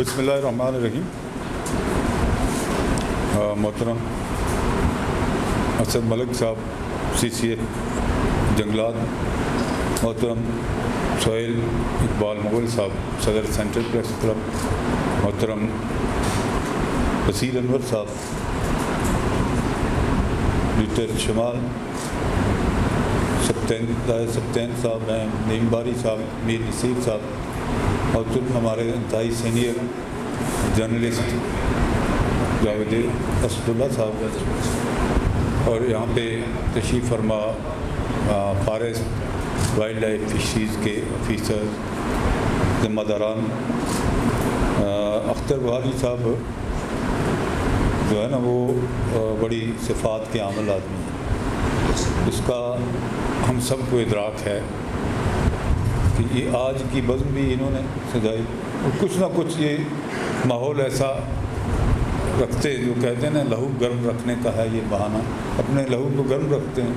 बिस्मिल्लाहिर्रहमानिर्रहीम। मोहतरम असद मलिक साहब CCA जंगलात, मोहतरम सोहेल इकबाल मुगल साहब सदर सेंट्रल प्रेस क्लब, मोहतरम वसीर अनवर साहब एडिटर शमाल, सप्तैन साहब हैं, नईम बारी साहब, मीर नसीर साहब और हमारे इंतहाई सीनियर जर्नलिस्ट जावेद असदुल्ला साहब और यहाँ पे तशरीफ़ फरमा फॉरेस्ट वाइल्ड लाइफ फिशरीज़ के ऑफिसर ज़िम्मेदारान। अख्तर बहारी साहब जो है ना वो बड़ी सिफ़ात के आमल आदमी है, इसका हम सब को इदराक है कि ये आज की बज़्म भी इन्होंने सजाई और कुछ ना कुछ ये माहौल ऐसा रखते जो कहते हैं ना लहू गर्म रखने का है ये बहाना, अपने लहू को गर्म रखते हैं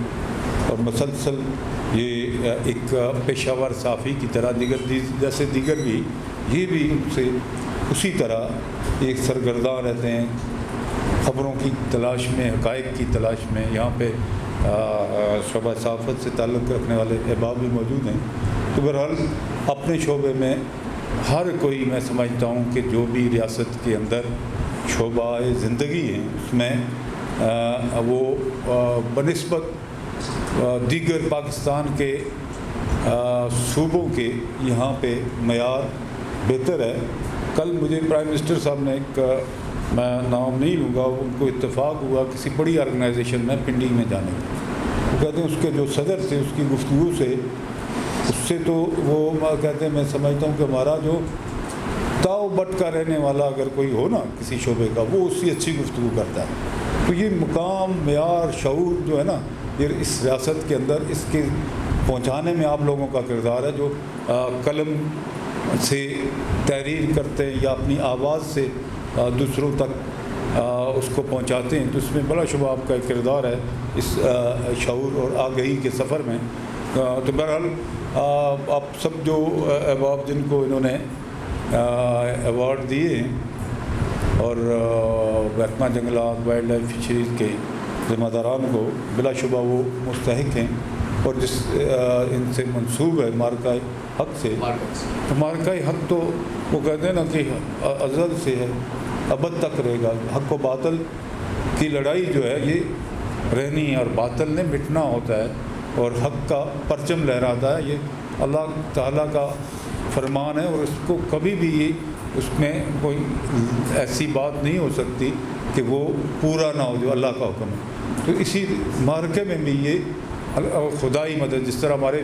और मसलसल ये एक पेशावर साफ़ी की तरह जैसे दीगर भी ये भी उनसे उसी तरह एक सरगर्दा रहते हैं, ख़बरों की तलाश में, हक़ाइक़ की तलाश में। यहाँ पे शोबा सहाफ़त से ताल्लुक़ रखने वाले अहबाब भी मौजूद हैं। तो बहरहाल अपने शोबे में हर कोई, मैं समझता हूँ कि जो भी रियासत के अंदर शोबा ज़िंदगी है उसमें वो बनिस्बत दीगर पाकिस्तान के सूबों के यहाँ पे मयार बेहतर है। कल मुझे प्राइम मिनिस्टर साहब ने एक, मैं नाम नहीं लूँगा, उनको इत्तेफाक हुआ किसी बड़ी ऑर्गेनाइजेशन में पिंडी में जाने का। वो कहते हैं उसके जो सदर थे उसकी गुफ्तगू से उससे तो वो कहते हैं मैं समझता हूँ कि हमारा जो ताव बट का रहने वाला अगर कोई हो ना किसी शोबे का, वो उसकी अच्छी गुफ्तगू करता है। तो ये मुकाम मयार शऊर जो है ना ये इस रियासत के अंदर इसके पहुँचाने में आप लोगों का किरदार है, जो कलम से तहरीर करते हैं या अपनी आवाज़ से दूसरों तक उसको पहुंचाते हैं, तो इसमें बड़ा शुबा आपका एक किरदार है इस शऊर और आगही के सफ़र में। तो बहरहाल आप सब जो अहबाब जिनको इन्होंने अवार्ड दिए और महकमा जंगलात वाइल्ड लाइफ फिशरीज़ के ज़िम्मेदारान को बिलाशुबा वो मुस्तहिक हैं और जिस इनसे मंसूब है मार्का हक़ से, तो मार्का हक़ तो वो कहते हैं ना कि अज़ल से है, अबद तक रहेगा। हक़ व बातिल की लड़ाई जो है ये रहनी है और बातिल ने मिटना होता है और हक़ का परचम लहराता है। ये अल्लाह ताला का फरमान है और उसको कभी भी ये उसमें कोई ऐसी बात नहीं हो सकती कि वो पूरा ना हो जो अल्लाह का हुक्म है। तो इसी मार्के में भी ये खुदाई मदद, जिस तरह हमारे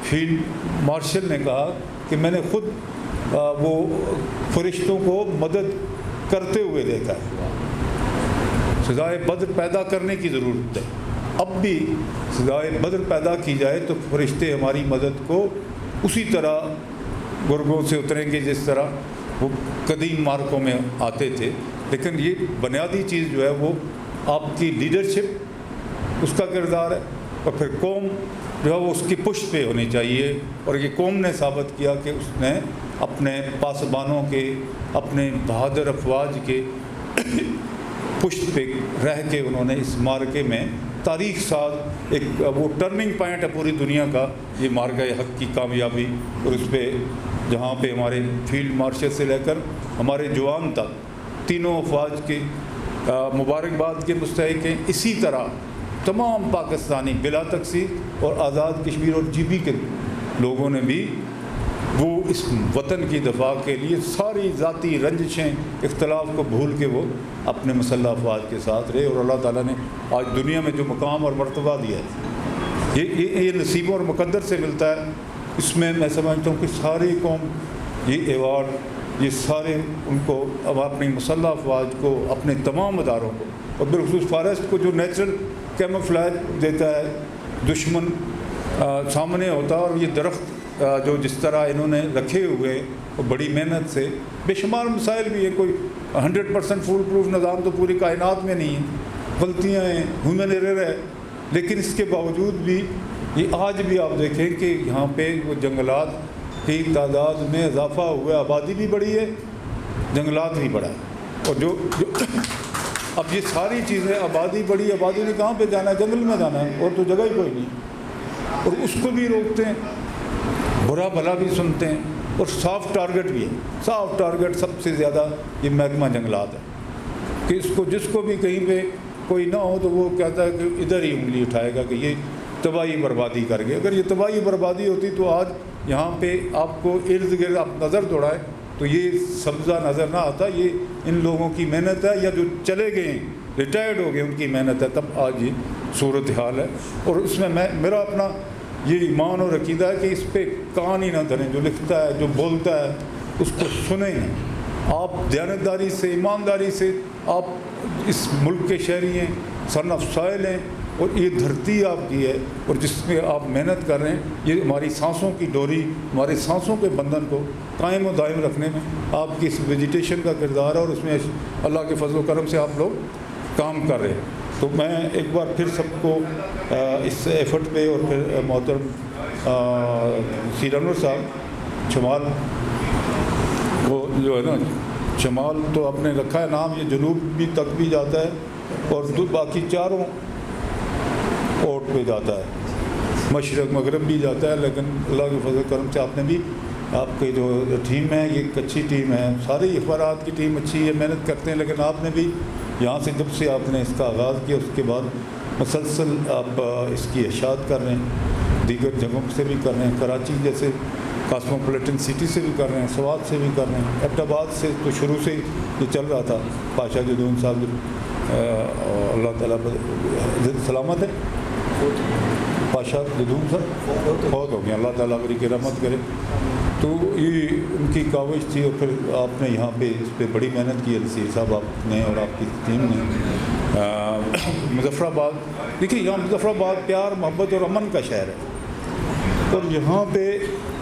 फील्ड मार्शल ने कहा कि मैंने ख़ुद वो फरिश्तों को मदद करते हुए देखा है। सज़ाए बद्र पैदा करने की ज़रूरत है, अब भी सज़ाए बद्र पैदा की जाए तो फरिश्ते हमारी मदद को उसी तरह गुर्गों से उतरेंगे जिस तरह वो कदीम मार्कों में आते थे। लेकिन ये बुनियादी चीज़ जो है वो आपकी लीडरशिप उसका किरदार है और फिर कौम जो है वो उसकी पुष्ट पे होनी चाहिए। और ये कौम ने साबित किया कि उसने अपने पासबानों के, अपने बहादुर अफवाज के पुष्ट पे रह के उन्होंने इस मार्के में तारीख साज एक वो टर्निंग पॉइंट है पूरी दुनिया का, ये मार्का हक़ की कामयाबी। और उस पर जहाँ पे हमारे फील्ड मार्शल से लेकर हमारे जवान तक तीनों अफवाज के मुबारकबाद के मुस्तहिक हैं। इसी तरह तमाम पाकिस्तानी बिला तकसीर और आज़ाद कश्मीर और GB के लोगों ने भी वो इस वतन की दफ़ा के लिए सारी ज़ाती रंजिशें इख्तलाफ को भूल के वो अपने मुसल्लह अफवाज के साथ रहे और अल्लाह ताला ने आज दुनिया में जो मकाम और मर्तबा दिया है ये नसीबों और मुक़द्दर से मिलता है। इसमें मैं समझता हूँ कि सारी कौम ये अवार्ड ये सारे उनको अब अपनी मुसल्लह अफवाज को, अपने तमाम अदारों को और बिलखुसूस फॉरेस्ट को जो नेचुरल कैमोफ्लेज देता है, दुश्मन सामने होता है और ये दरख्त जो जिस तरह इन्होंने रखे हुए और बड़ी मेहनत से बेशुमार मसाइल भी है, कोई 100% फूल प्रूफ निज़ाम तो पूरी कायनात में नहीं है, गलतियाँ हैं, ह्यूमन एरर है, लेकिन इसके बावजूद भी ये आज भी आप देखें कि यहाँ पे वो जंगलात की तादाद में इजाफ़ा हुआ, आबादी भी बढ़ी है जंगलात भी बड़ा है। और जो अब ये सारी चीज़ें, आबादी बड़ी, आबादी ने कहाँ पे जाना है? जंगल में जाना है, और तो जगह ही कोई नहीं। और उसको भी रोकते हैं, बुरा भला भी सुनते हैं, और सॉफ्ट टारगेट भी है। सॉफ्ट टारगेट सबसे ज़्यादा ये महकमा जंगलात है कि इसको जिसको भी कहीं पे कोई ना हो तो वो कहता है कि इधर ही उंगली उठाएगा कि ये तबाही बर्बादी कर गए। अगर ये तबाही बर्बादी होती तो आज यहाँ पे आपको इर्द गिर्द आप नज़र दौड़ाएं तो ये सब्ज़ा नज़र ना आता। ये इन लोगों की मेहनत है, या जो चले गए रिटायर्ड हो गए उनकी मेहनत है, तब आज ये सूरत हाल है। और उसमें मेरा अपना ये ईमान और अकीदा है कि इस पर कान ही ना धरें। जो लिखता है, जो बोलता है, उसको सुने नहीं। आप दयानतदारी से, ईमानदारी से, आप इस मुल्क के शहरी हैं, सन ऑफ सॉइल हैं, और ये धरती आपकी है, और जिसमें आप मेहनत कर रहे हैं, ये हमारी सांसों की डोरी, हमारे सांसों के बंधन को कायम और दायम रखने में आपकी इस वेजिटेशन का किरदार है, और उसमें अल्लाह के फजल करम से आप लोग काम कर रहे हैं। तो मैं एक बार फिर सबको इस एफर्ट पे, और फिर मोहतरम सीर अनवर साहब शमाल, वो जो है ना, शमाल तो आपने रखा है नाम, ये जनूब भी तक भी जाता है, और बाकी चारों ओट पे जाता है, मशरक़ मगरब भी जाता है। लेकिन अल्लाह के फजल करम से आपने भी, आपकी जो टीम है ये एक अच्छी टीम है, सारी अखबारात की टीम अच्छी है, मेहनत करते हैं। लेकिन आपने भी यहाँ से जब से आपने इसका आगाज़ किया उसके बाद मुसलसल आप इसकी इशाअत कर रहे हैं, दीगर जगहों से भी कर रहे हैं, कराची जैसे कॉस्मोपॉलिटन सिटी से भी कर रहे हैं, स्वात से भी कर रहे हैं, एबटाबाद से तो शुरू से ये चल रहा था। पाशा जदून साहब अल्लाह ताला सलामत है, पाशा जदून साहब बहुत हो गया, अल्लाह ताला की रहमत करे। तो ये उनकी काविश थी, और फिर आपने यहाँ पे इस पर बड़ी मेहनत की अलसीर साहब आपने और आपकी टीम ने। मुज़फ़्फ़राबाद, देखिए यहाँ मुज़फ़्फ़राबाद प्यार, मोहब्बत और अमन का शहर है, और यहाँ पे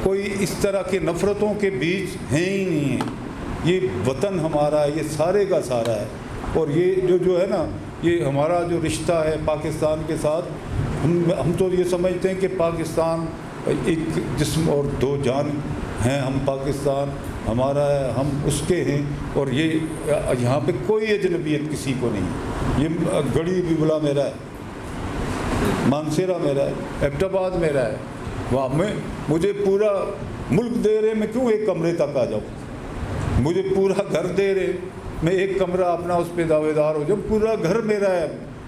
कोई इस तरह के नफ़रतों के बीच हैं ही नहीं है। ये वतन हमारा है, ये सारे का सारा है, और ये जो है ना, ये हमारा जो रिश्ता है पाकिस्तान के साथ, हम तो ये समझते हैं कि पाकिस्तान एक जिस्म और दो जान हैं। हम पाकिस्तान हमारा है, हम उसके हैं, और ये यहाँ पे कोई अजनबियत किसी को नहीं। ये गढ़ी बिबला मेरा है, मानसेरा मेरा है, एबटाबाद मेरा है, वहाँ में मुझे पूरा मुल्क दे रहे, मैं क्यों एक कमरे तक आ जाऊँ? मुझे पूरा घर दे रहे, मैं एक कमरा अपना उस पर दावेदार हो जाऊँ। पूरा घर मेरा है,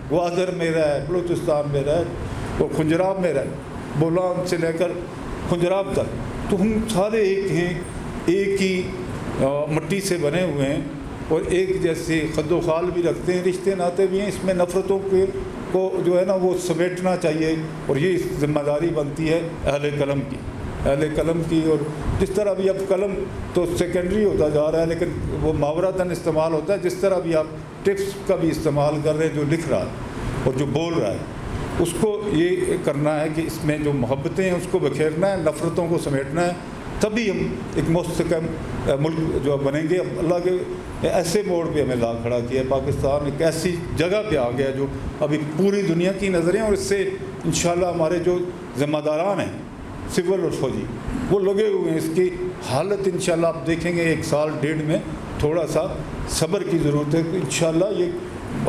ग्वादर मेरा है, बलूचिस्तान मेरा है, और खुंजराब मेरा है, बोलान से लेकर खुंजराब तक। तो हम सारे एक हैं, एक ही मिट्टी से बने हुए हैं, और एक जैसे खद्दो खाल भी रखते हैं, रिश्ते नाते भी हैं। इसमें नफ़रतों को जो है ना वो समेटना चाहिए, और ये ज़िम्मेदारी बनती है अहले कलम की, अहले कलम की। और जिस तरह भी अब कलम तो सेकेंडरी होता जा रहा है, लेकिन वो मावरातन इस्तेमाल होता है। जिस तरह भी आप टेक्स्ट का भी इस्तेमाल कर रहे हैं, जो लिख रहा है और जो बोल रहा है, उसको ये करना है कि इसमें जो मोहब्बतें हैं उसको बखेरना है, नफ़रतों को समेटना है, तभी हम एक मुस्तकम मुल्क जो बनेंगे। अल्लाह के ऐसे मोड़ पे हमें ला खड़ा किया, पाकिस्तान एक ऐसी जगह पे आ गया जो अभी पूरी दुनिया की नज़रें, और इससे इंशाल्लाह हमारे जो ज़िम्मेदारान हैं सिविल और फौजी वो लगे हुए हैं। इसकी हालत इंशाल्लाह आप देखेंगे 1 साल 1.5 में, थोड़ा सा सब्र की ज़रूरत है। इंशाल्लाह ये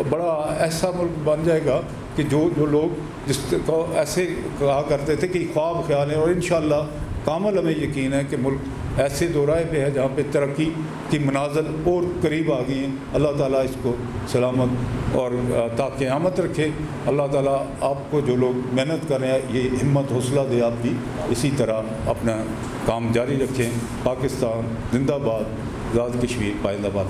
बड़ा ऐसा मुल्क बन जाएगा कि जो लोग जिसको ऐसे कहा करते थे कि ख्वाब ख्याल है, और इंशाल्लाह कामल हमें यकीन है कि मुल्क ऐसे दोराए पे है जहाँ पे तरक्की की मनाज़िल और करीब आ गई हैं। अल्लाह ताला इसको सलामत और ताक़यामत रखे। अल्लाह ताला आपको जो लोग मेहनत कर रहे हैं ये हिम्मत हौसला दे, आप भी इसी तरह अपना काम जारी रखें। पाकिस्तान जिंदाबाद, आज़ाद कश्मीर पाइंदाबाद।